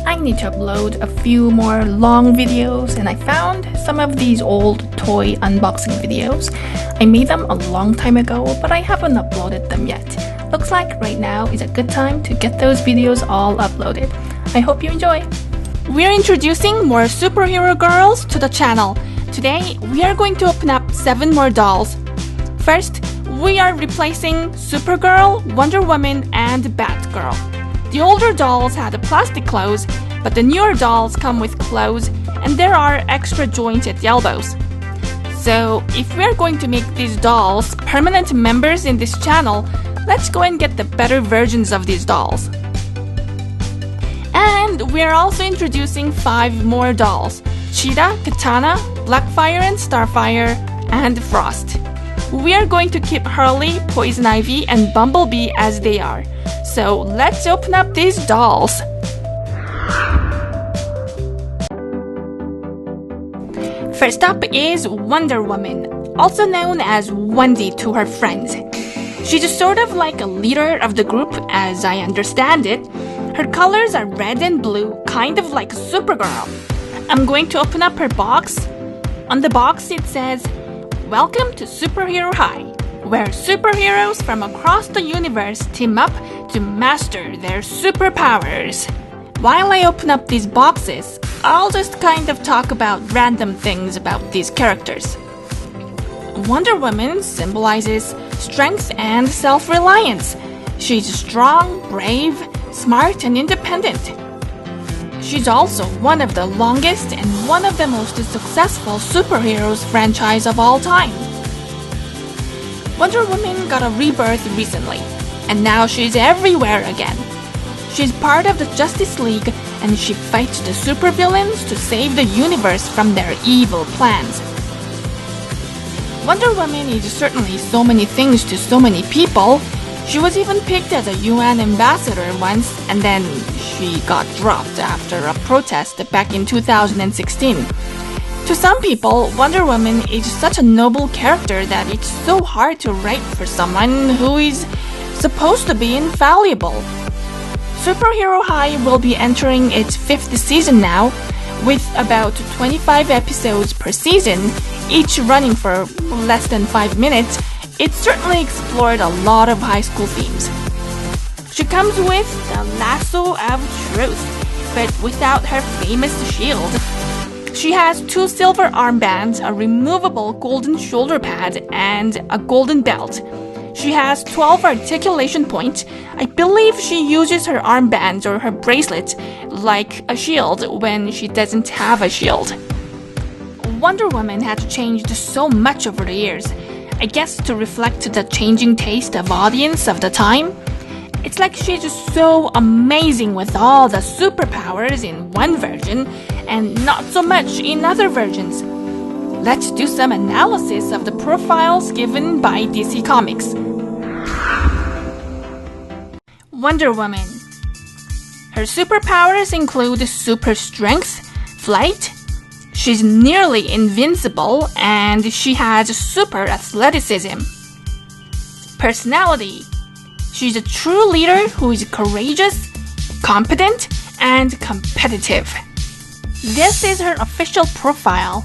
I need to upload a few more long videos, and I found some of these old toy unboxing videos. I made them a long time ago, but I haven't uploaded them yet. Looks like right now is a good time to get those videos all uploaded. I hope you enjoy! We're introducing more superhero girls to the channel. Today, we are going to open up 7 more dolls. First, we are replacing Supergirl, WonderWoman, and Batgirl. The older dolls had plastic clothes, but the newer dolls come with clothes, and there are extra joints at the elbows. So, if we are going to make these dolls permanent members in this channel, let's go and get the better versions of these dolls. And we are also introducing 5 more dolls: Cheetah, Katana, Blackfire and Starfire, and Frost. We are going to keep Harley, Poison Ivy, and Bumblebee as they are. So let's open up these dolls. First up is Wonder Woman, also known as Wendy to her friends. She's sort of like a leader of the group, as I understand it. Her colors are red and blue, kind of like Supergirl. I'm going to open up her box. On the box it says, "Welcome to HeroHigh, where superheroes from across the universe team up to master their superpowers." While I open up these boxes, I'll just kind of talk about random things about these characters. Wonder Woman symbolizes strength and self-reliance. She's strong, brave, smart, and independent. She's also one of the longest and one of the most successful superheroes franchise of all time. Wonder Woman got a rebirth recently, and now she's everywhere again. She's part of the Justice League, and she fights the supervillains to save the universe from their evil plans. Wonder Woman is certainly so many things to so many people. She was even picked as a UN ambassador once, and then she got dropped after a protest back in 2016. To some people, Wonder Woman is such a noble character that it's so hard to write for someone who is supposed to be infallible. HeroHigh will be entering its 5th season now, with about 25 episodes per season, each running for less than 5 minutes. It certainly explored a lot of high school themes. She comes with the lasso of truth, but without her famous shield. She has 2 silver armbands, a removable golden shoulder pad, and a golden belt. She has 12 articulation points. I believe she uses her armbands or her bracelet like a shield when she doesn't have a shield. Wonder Woman has changed so much over the years. I guess to reflect the changing taste of audience of the time. It's like she's just so amazing with all the superpowers in one version and not so much in other versions. Let's do some analysis of the profiles given by DC Comics. Wonder Woman. Her superpowers include super strength, flight. She's nearly invincible, and she has super athleticism. Personality. She's a true leader who is courageous, competent, and competitive. This is her official profile.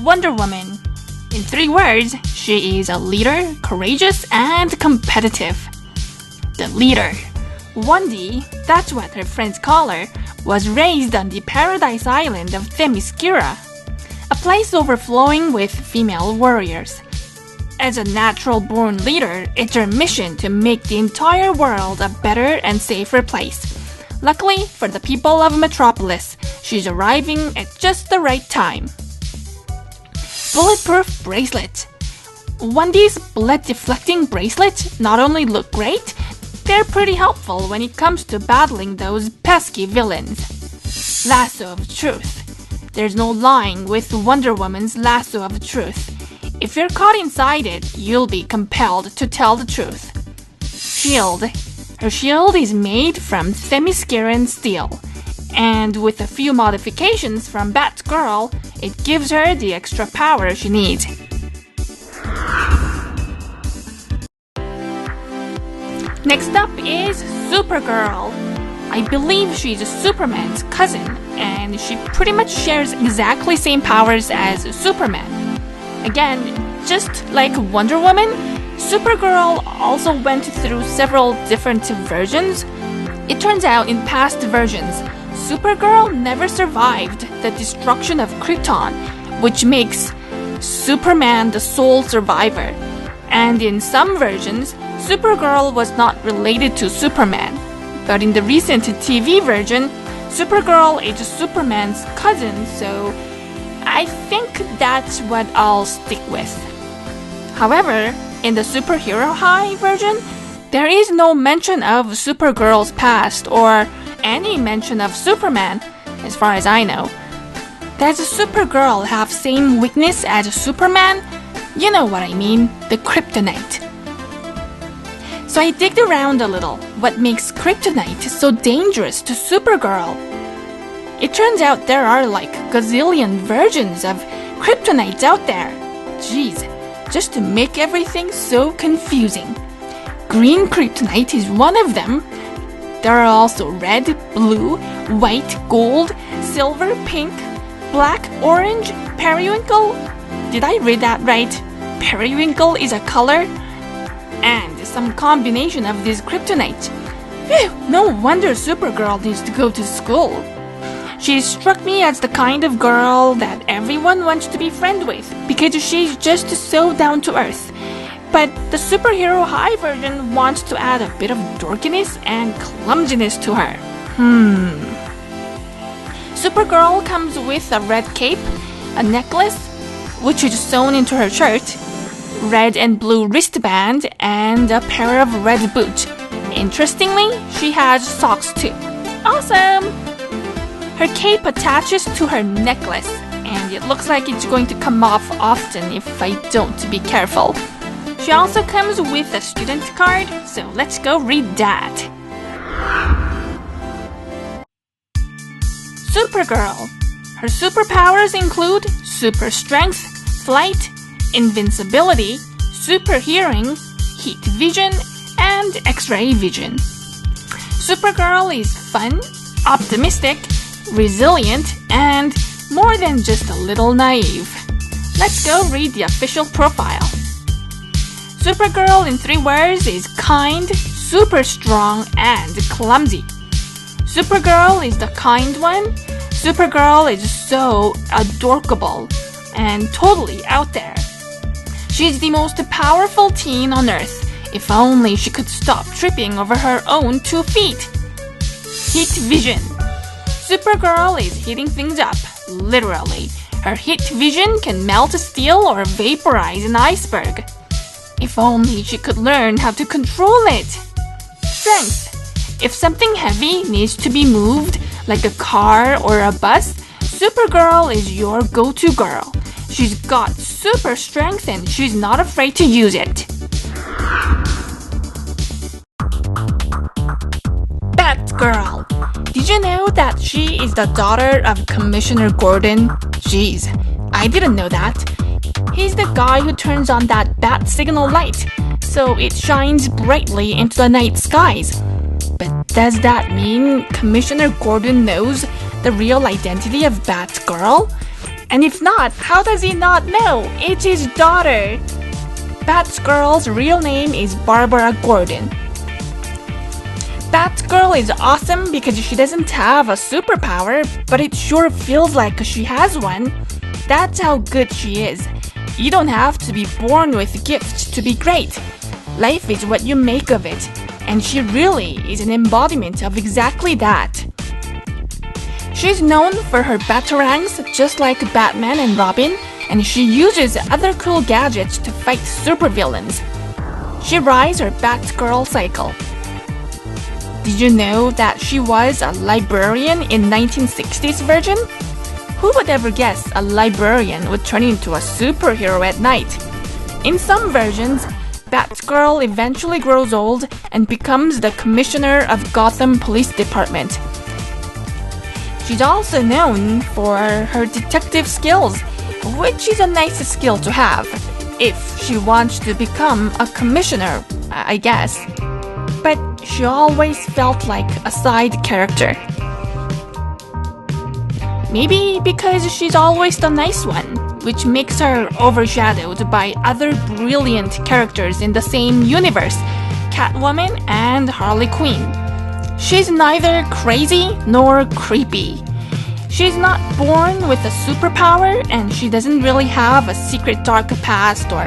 Wonder Woman. In 3 words, she is a leader, courageous, and competitive. The leader. Wendy, that's what her friends call her, was raised on the paradise island of Themyscira, a place overflowing with female warriors. As a natural-born leader, it's her mission to make the entire world a better and safer place. Luckily for the people of Metropolis, she's arriving at just the right time. Bulletproof bracelet. Wendy's bullet-deflecting bracelets not only look great, they're pretty helpful when it comes to battling those pesky villains. Lasso of truth. There's no lying with Wonder Woman's lasso of truth. If you're caught inside it, you'll be compelled to tell the truth. Shield. Her shield is made from Themysciran steel, and with a few modifications from Batgirl, it gives her the extra power she needs. Next up is Supergirl. I believe she's Superman's cousin, and she pretty much shares exactly same powers as Superman. Again, just like Wonder Woman, Supergirl also went through several different versions. It turns out in past versions, Supergirl never survived the destruction of Krypton, which makes Superman the sole survivor. And in some versions, Supergirl was not related to Superman. But in the recent TV version, Supergirl is Superman's cousin, so I think that's what I'll stick with. However, in the Superhero High version, there is no mention of Supergirl's past or any mention of Superman, as far as I know. Does Supergirl have same weakness as Superman? You know what I mean, the kryptonite. So I digged around a little. What makes kryptonite so dangerous to Supergirl? It turns out there are like gazillion versions of kryptonite out there. Jeez, just to make everything so confusing. Green kryptonite is one of them. There are also red, blue, white, gold, silver, pink, black, orange, periwinkle. Did I read that right? Periwinkle is a color? And some combination of this kryptonite. Phew, no wonder Supergirl needs to go to school. She struck me as the kind of girl that everyone wants to be friends with because she's just so down to earth. But the Superhero High version wants to add a bit of dorkiness and clumsiness to her. Supergirl comes with a red cape, a necklace, which is sewn into her shirt, red and blue wristband, and a pair of red boots. Interestingly, she has socks too. Awesome! Her cape attaches to her necklace, and it looks like it's going to come off often if I don't be careful. She also comes with a student card, so let's go read that. Supergirl. Her superpowers include super strength, flight, invincibility, super hearing, heat vision, and X-ray vision. Supergirl is fun, optimistic, resilient, and more than just a little naive. Let's go read the official profile. Supergirl in 3 words is kind, super strong, and clumsy. Supergirl is the kind one. Supergirl is so adorkable and totally out there. She's the most powerful teen on Earth. If only she could stop tripping over her own 2 feet. Heat vision. Supergirl is heating things up, literally. Her heat vision can melt steel or vaporize an iceberg. If only she could learn how to control it. Strength. If something heavy needs to be moved, like a car or a bus, Supergirl is your go-to girl. She's got super strength and she's not afraid to use it. Batgirl. Did you know that she is the daughter of Commissioner Gordon? Jeez, I didn't know that. He's the guy who turns on that bat signal light, so it shines brightly into the night skies. But does that mean Commissioner Gordon knows the real identity of Batgirl? And if not, how does he not know? It's his daughter. Batgirl's real name is Barbara Gordon. Batgirl is awesome because she doesn't have a superpower, but it sure feels like she has one. That's how good she is. You don't have to be born with gifts to be great. Life is what you make of it, and she really is an embodiment of exactly that. She's known for her batarangs just like Batman and Robin, and she uses other cool gadgets to fight supervillains. She rides her Batgirl cycle. Did you know that she was a librarian in 1960s version? Who would ever guess a librarian would turn into a superhero at night? In some versions, Batgirl eventually grows old and becomes the commissioner of Gotham Police Department. She's also known for her detective skills, which is a nice skill to have, if she wants to become a commissioner, I guess. But she always felt like a side character. Maybe because she's always the nice one, which makes her overshadowed by other brilliant characters in the same universe, Catwoman and Harley Quinn. She's neither crazy nor creepy. She's not born with a superpower, and she doesn't really have a secret dark past or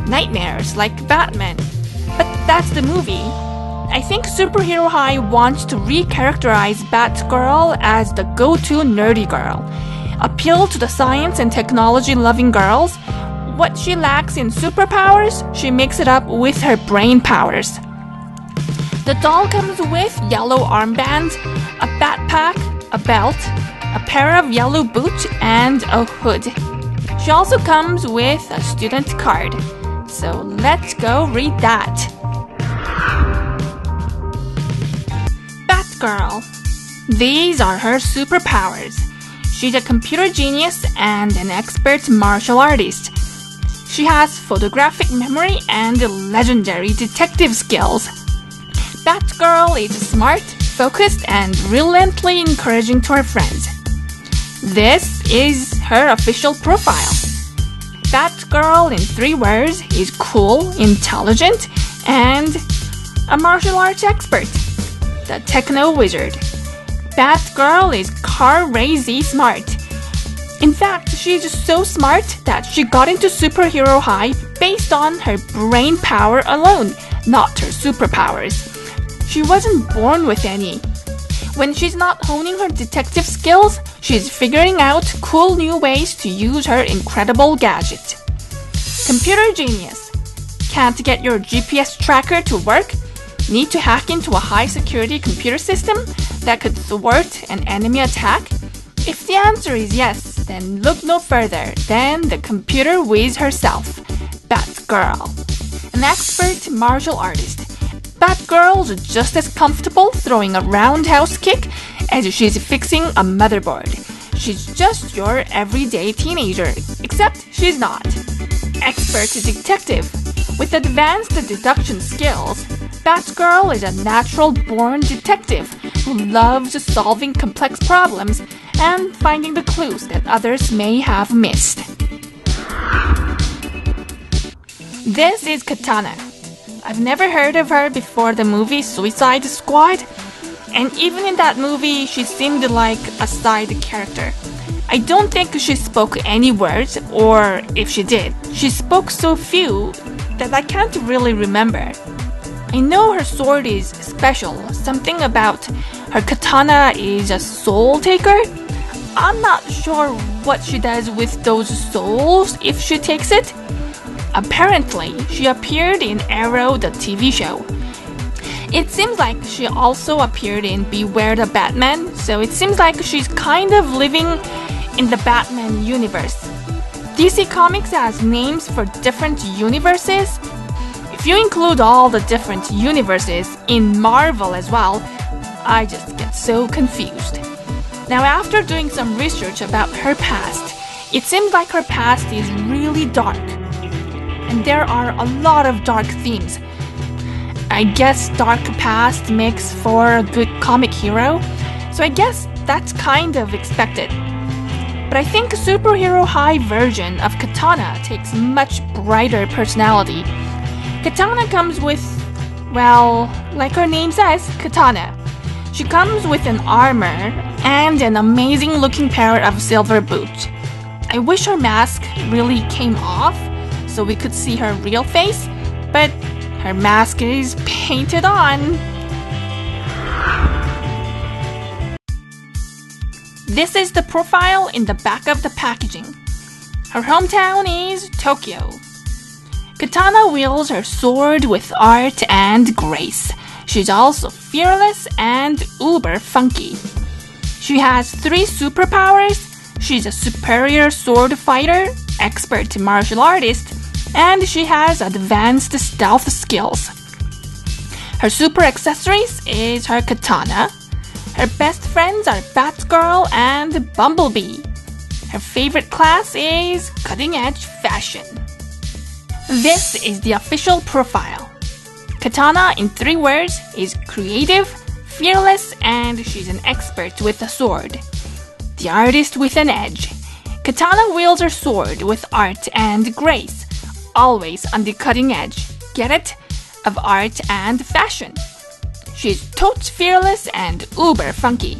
nightmares like Batman. But that's the movie. I think Superhero High wants to recharacterize Batgirl as the go-to nerdy girl, appeal to the science and technology-loving girls. What she lacks in superpowers, she makes it up with her brain powers. The doll comes with yellow armbands, a backpack, a belt, a pair of yellow boots, and a hood. She also comes with a student card. So let's go read that. Batgirl. These are her superpowers. She's a computer genius and an expert martial artist. She has photographic memory and legendary detective skills. Batgirl is smart, focused, and relentlessly encouraging to her friends. This is her official profile. Batgirl in 3 words is cool, intelligent, and a martial arts expert. The techno wizard. Batgirl is crazy smart. In fact, she's so smart that she got into Superhero High based on her brain power alone, not her superpowers. She wasn't born with any. When she's not honing her detective skills, she's figuring out cool new ways to use her incredible gadget. Computer genius. Can't get your GPS tracker to work? Need to hack into a high-security computer system that could thwart an enemy attack? If the answer is yes, then look no further than the computer whiz herself, Batgirl. An expert martial artist. Batgirl's just as comfortable throwing a roundhouse kick as she's fixing a motherboard. She's just your everyday teenager, except she's not. Expert detective. With advanced deduction skills, Batgirl is a natural-born detective who loves solving complex problems and finding the clues that others may have missed. This is Katana. I've never heard of her before the movie Suicide Squad, and even in that movie, she seemed like a side character. I don't think she spoke any words, or if she did, she spoke so few that I can't really remember. I know her sword is special, something about her katana is a soul taker. I'm not sure what she does with those souls if she takes it. Apparently, she appeared in Arrow, the TV show. It seems like she also appeared in Beware the Batman, so it seems like she's kind of living in the Batman universe. DC Comics has names for different universes. If you include all the different universes in Marvel as well, I just get so confused. Now, after doing some research about her past, it seems like her past is really dark. And there are a lot of dark themes. I guess dark past makes for a good comic hero, so I guess that's kind of expected. But I think a Superhero High version of Katana takes much brighter personality. Katana comes with, well, like her name says, Katana. She comes with an armor and an amazing looking pair of silver boots. I wish her mask really came off so we could see her real face, but her mask is painted on. This is the profile in the back of the packaging. Her hometown is Tokyo. Katana wields her sword with art and grace. She's also fearless and uber funky. She has 3 superpowers. She's a superior sword fighter, expert martial artist, and she has advanced stealth skills. Her super accessories is her katana. Her best friends are Batgirl and Bumblebee. Her favorite class is cutting-edge fashion. This is the official profile. Katana, in 3 words, is creative, fearless, and she's an expert with a sword. The artist with an edge. Katana wields her sword with art and grace, always on the cutting edge, get it? Of art and fashion. She's totes fearless and uber funky.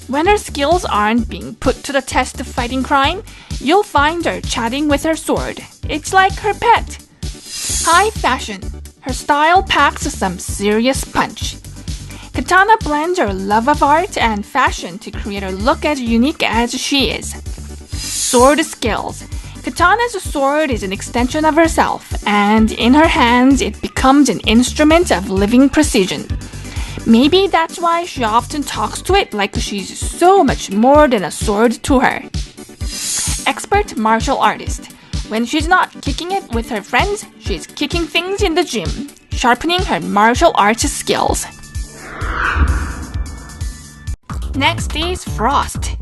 When her skills aren't being put to the test of fighting crime, you'll find her chatting with her sword. It's like her pet. High fashion. Her style packs some serious punch. Katana blends her love of art and fashion to create her look as unique as she is. Sword skills. Katana's sword is an extension of herself, and in her hands it becomes an instrument of living precision. Maybe that's why she often talks to it like she's so much more than a sword to her. Expert martial artist. When she's not kicking it with her friends, she's kicking things in the gym, sharpening her martial arts skills. Next is Frost.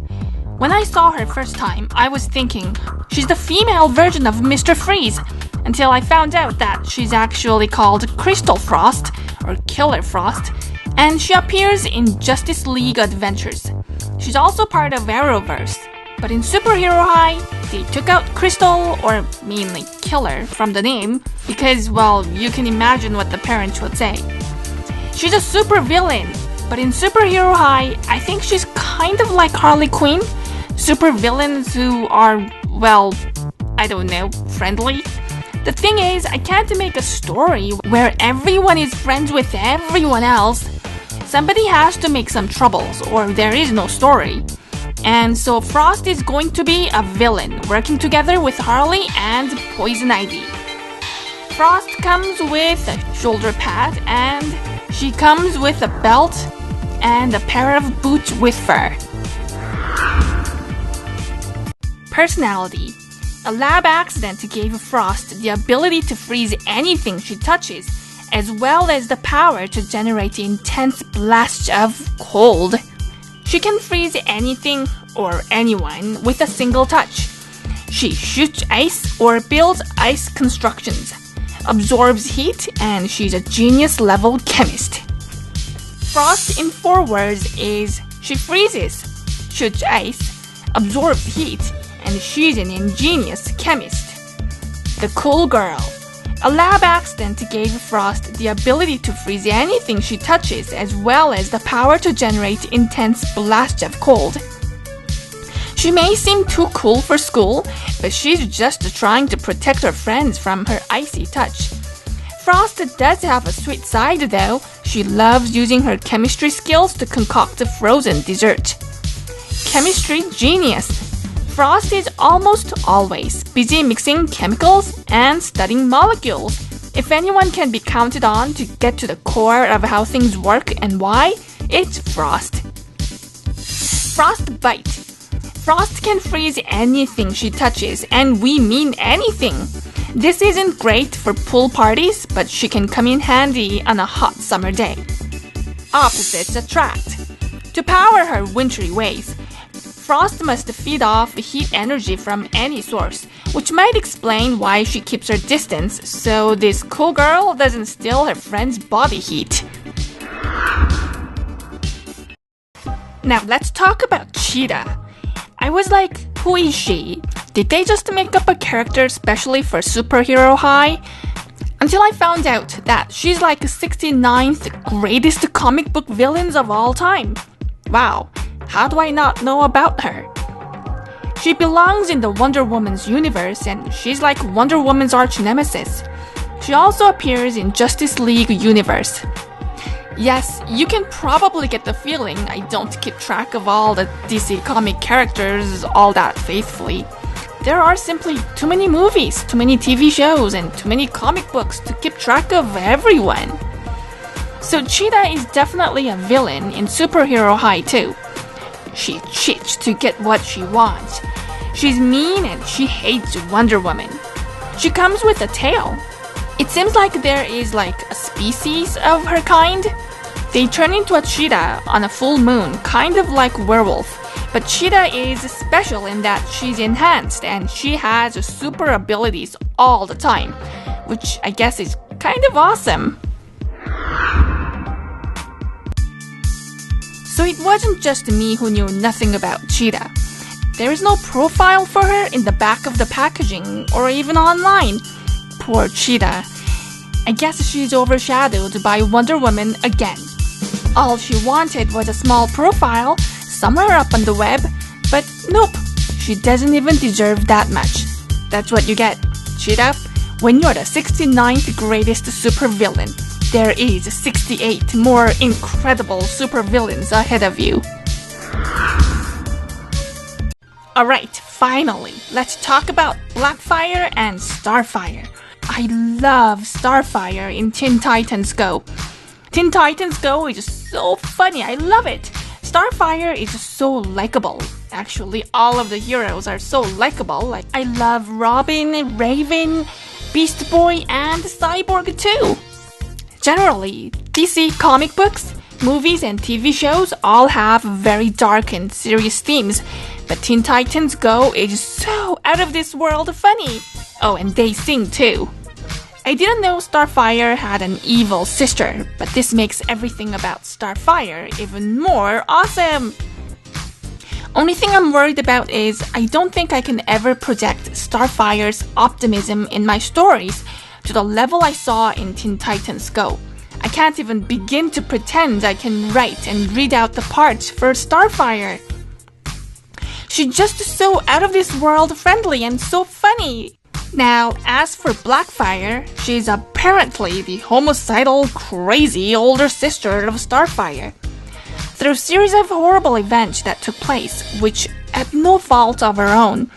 When I saw her first time, I was thinking, she's the female version of Mr. Freeze, until I found out that she's actually called Crystal Frost, or Killer Frost, and she appears in Justice League Adventures. She's also part of Arrowverse, but in Superhero High, they took out Crystal, or mainly Killer, from the name because, well, you can imagine what the parents would say. She's a super villain, but in Superhero High, I think she's kind of like Harley Quinn. Super villains who are, well, I don't know, friendly. The thing is, I can't make a story where everyone is friends with everyone else. Somebody has to make some troubles, or there is no story. And so Frost is going to be a villain, working together with Harley and Poison Ivy. Frost comes with a shoulder pad, and she comes with a belt and a pair of boots with fur. Personality. A lab accident gave Frost the ability to freeze anything she touches, as well as the power to generate intense blasts of cold. She can freeze anything or anyone with a single touch. She shoots ice or builds ice constructions, absorbs heat, and she's a genius-level chemist. Frost in 4 words is she freezes, shoots ice, absorbs heat, and she's an ingenious chemist. The Cool Girl. A lab accident gave Frost the ability to freeze anything she touches, as well as the power to generate intense blasts of cold. She may seem too cool for school, but she's just trying to protect her friends from her icy touch. Frost does have a sweet side though. She loves using her chemistry skills to concoct a frozen dessert. Chemistry genius. Frost is almost always busy mixing chemicals and studying molecules. If anyone can be counted on to get to the core of how things work and why, it's Frost. Frostbite. Frost can freeze anything she touches, and we mean anything. This isn't great for pool parties, but she can come in handy on a hot summer day. Opposites attract. To power her wintry ways, Frost must feed off heat energy from any source, which might explain why she keeps her distance so this cool girl doesn't steal her friend's body heat. Now let's talk about Cheetah. I was like, who is she? Did they just make up a character especially for Superhero High? Until I found out that she's like 69th greatest comic book villains of all time. Wow. How do I not know about her? She belongs in the Wonder Woman's universe, and she's like Wonder Woman's arch nemesis. She also appears in Justice League universe. Yes, you can probably get the feeling I don't keep track of all the DC comic characters all that faithfully. There are simply too many movies, too many TV shows, and too many comic books to keep track of everyone. So Cheetah is definitely a villain in Superhero High too. She cheats to get what she wants. She's mean and she hates Wonder Woman. She comes with a tail. It seems like there is like a species of her kind. They turn into a cheetah on a full moon, kind of like werewolf. But Cheetah is special in that she's enhanced and she has super abilities all the time, which I guess is kind of awesome. So it wasn't just me who knew nothing about Cheetah. There is no profile for her in the back of the packaging or even online. Poor Cheetah. I guess she's overshadowed by Wonder Woman again. All she wanted was a small profile somewhere up on the web, but nope, she doesn't even deserve that much. That's what you get, Cheetah. When you're the 69th greatest supervillain, there is 68 more incredible supervillains ahead of you. Alright, finally, let's talk about Blackfire and Starfire. I love Starfire in Teen Titans Go. Teen Titans Go is so funny, I love it. Starfire is so likable. Actually, all of the heroes are so likable. Like, I love Robin, Raven, Beast Boy, and Cyborg too. Generally, DC comic books, movies, and TV shows all have very dark and serious themes, but Teen Titans Go is so out of this world funny. Oh, and they sing too. I didn't know Starfire had an evil sister, but this makes everything about Starfire even more awesome. Only thing I'm worried about is I don't think I can ever project Starfire's optimism in my stories to the level I saw in Teen Titans Go. I can't even begin to pretend I can write and read out the parts for Starfire. She's just so out of this world friendly and so funny. Now, as for Blackfire, she's apparently the homicidal, crazy older sister of Starfire. Through a series of horrible events that took place, which at no fault of her own,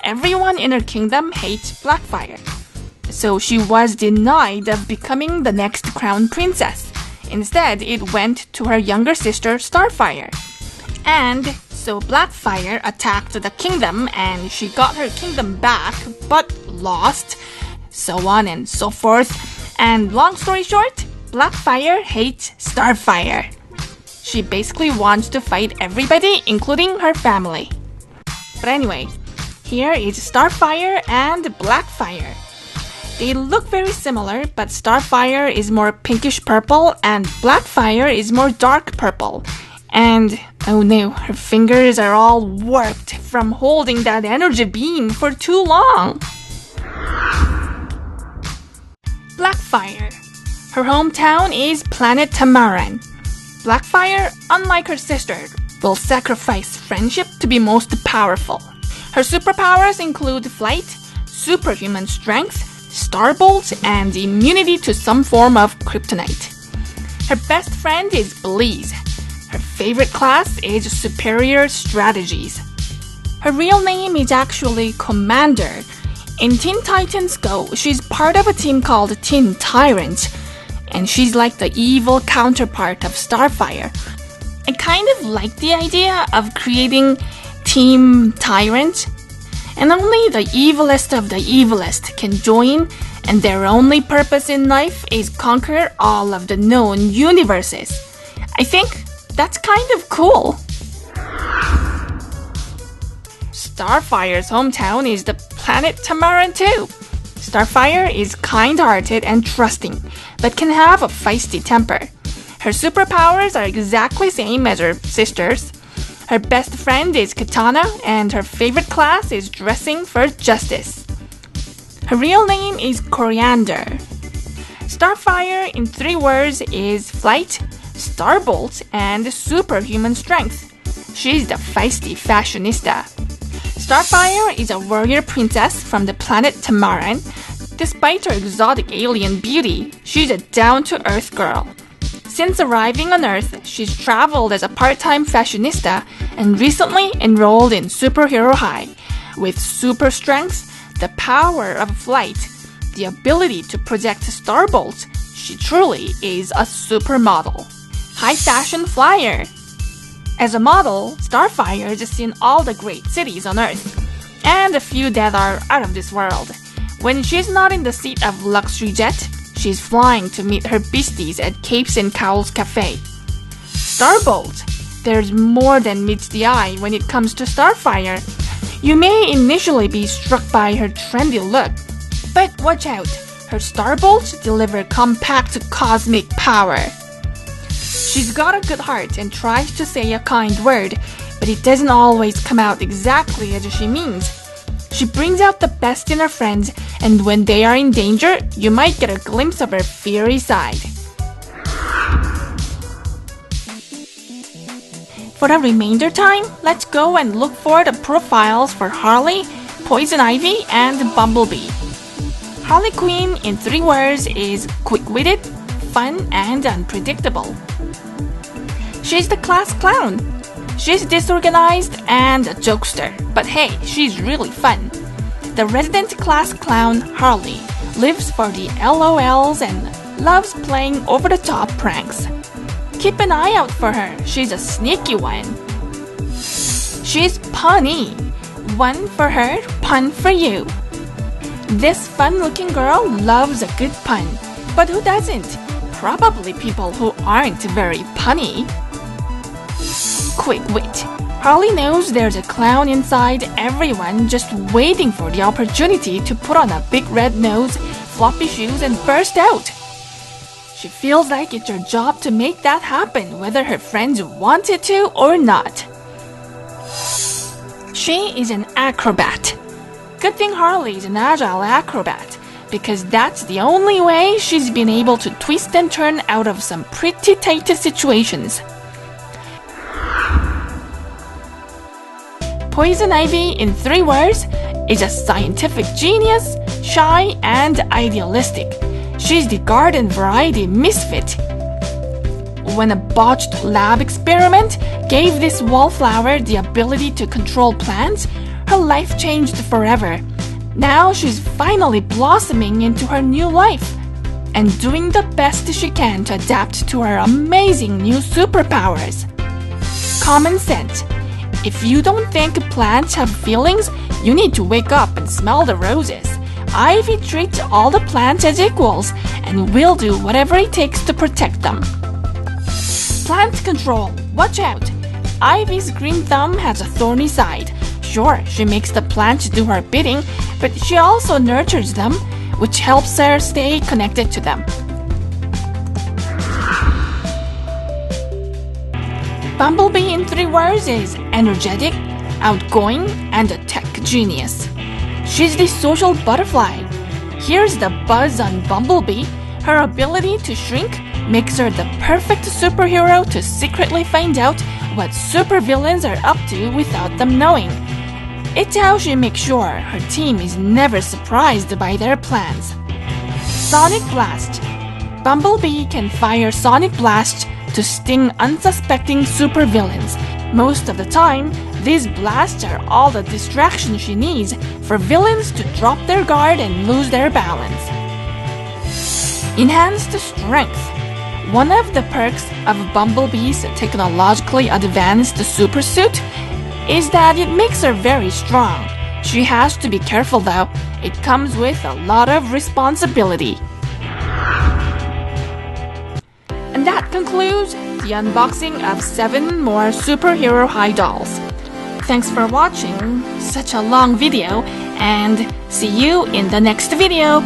everyone in her kingdom hates Blackfire. So she was denied of becoming the next crown princess. Instead, it went to her younger sister, Starfire. And so Blackfire attacked the kingdom and she got her kingdom back, but lost, so on and so forth. And long story short, Blackfire hates Starfire. She basically wants to fight everybody, including her family. But anyway, here is Starfire and Blackfire. They look very similar, but Starfire is more pinkish purple and Blackfire is more dark purple. And, oh no, her fingers are all warped from holding that energy beam for too long. Blackfire. Her hometown is Planet Tamaran. Blackfire, unlike her sister, will sacrifice friendship to be most powerful. Her superpowers include flight, superhuman strength, starbolts, and immunity to some form of kryptonite. Her best friend is Blaze. Her favorite class is Superior Strategies. Her real name is actually Commander. In Teen Titans Go, she's part of a team called Teen Tyrant, and she's like the evil counterpart of Starfire. I kind of like the idea of creating Team Tyrant, and only the evilest of the evilest can join, and their only purpose in life is conquer all of the known universes. I think that's kind of cool. Starfire's hometown is the planet Tamaran too. Starfire is kind-hearted and trusting, but can have a feisty temper. Her superpowers are exactly same as her sister's. Her best friend is Katana, and her favorite class is Dressing for Justice. Her real name is Coriander. Starfire, in 3 words, is flight, starbolt, and superhuman strength. She's the feisty fashionista. Starfire is a warrior princess from the planet Tamaran. Despite her exotic alien beauty, she's a down-to-earth girl. Since arriving on Earth, she's traveled as a part-time fashionista and recently enrolled in HeroHigh. With super strength, the power of flight, the ability to project starbolts, she truly is a supermodel. High fashion flyer. As a model, Starfire is seen all the great cities on Earth, and a few that are out of this world. When she's not in the seat of luxury jet, she's flying to meet her beasties at Capes and Cowls Cafe. Starbolt. There's more than meets the eye when it comes to Starfire. You may initially be struck by her trendy look, but watch out, her starbolts deliver compact cosmic power. She's got a good heart and tries to say a kind word, but it doesn't always come out exactly as she means. She brings out the best in her friends, and when they are in danger, you might get a glimpse of her fiery side. For the remainder time, let's go and look for the profiles for Harley, Poison Ivy, and Bumblebee. Harley Quinn, in 3 words, is quick-witted, fun, and unpredictable. She's the class clown. She's disorganized and a jokester, but hey, she's really fun. The resident class clown, Harley, lives for the LOLs and loves playing over-the-top pranks. Keep an eye out for her, she's a sneaky one. She's punny. One for her, pun for you. This fun-looking girl loves a good pun, but who doesn't? Probably people who aren't very punny. Quick wit. Harley knows there's a clown inside everyone just waiting for the opportunity to put on a big red nose, floppy shoes, and burst out. She feels like it's her job to make that happen, whether her friends want it to or not. She is an acrobat. Good thing Harley is an agile acrobat, because that's the only way she's been able to twist and turn out of some pretty tight situations. Poison Ivy, in 3 words, is a scientific genius, shy, and idealistic. She's the garden variety misfit. When a botched lab experiment gave this wallflower the ability to control plants, her life changed forever. Now she's finally blossoming into her new life and doing the best she can to adapt to her amazing new superpowers. Common sense. If you don't think plants have feelings, you need to wake up and smell the roses. Ivy treats all the plants as equals and will do whatever it takes to protect them. Plant control. Watch out. Ivy's green thumb has a thorny side. Sure, she makes the plants do her bidding, but she also nurtures them, which helps her stay connected to them. Bumblebee, in 3 words, is energetic, outgoing, and a tech genius. She's the social butterfly. Here's the buzz on Bumblebee. Her ability to shrink makes her the perfect superhero to secretly find out what supervillains are up to without them knowing. It's how she makes sure her team is never surprised by their plans. Sonic Blast. Bumblebee can fire Sonic Blast to sting unsuspecting supervillains. Most of the time, these blasts are all the distraction she needs for villains to drop their guard and lose their balance. Enhanced Strength. One of the perks of Bumblebee's technologically advanced supersuit is that it makes her very strong. She has to be careful though, it comes with a lot of responsibility. And that concludes the unboxing of 7 more superhero high dolls. Thanks for watching such a long video, and see you in the next video.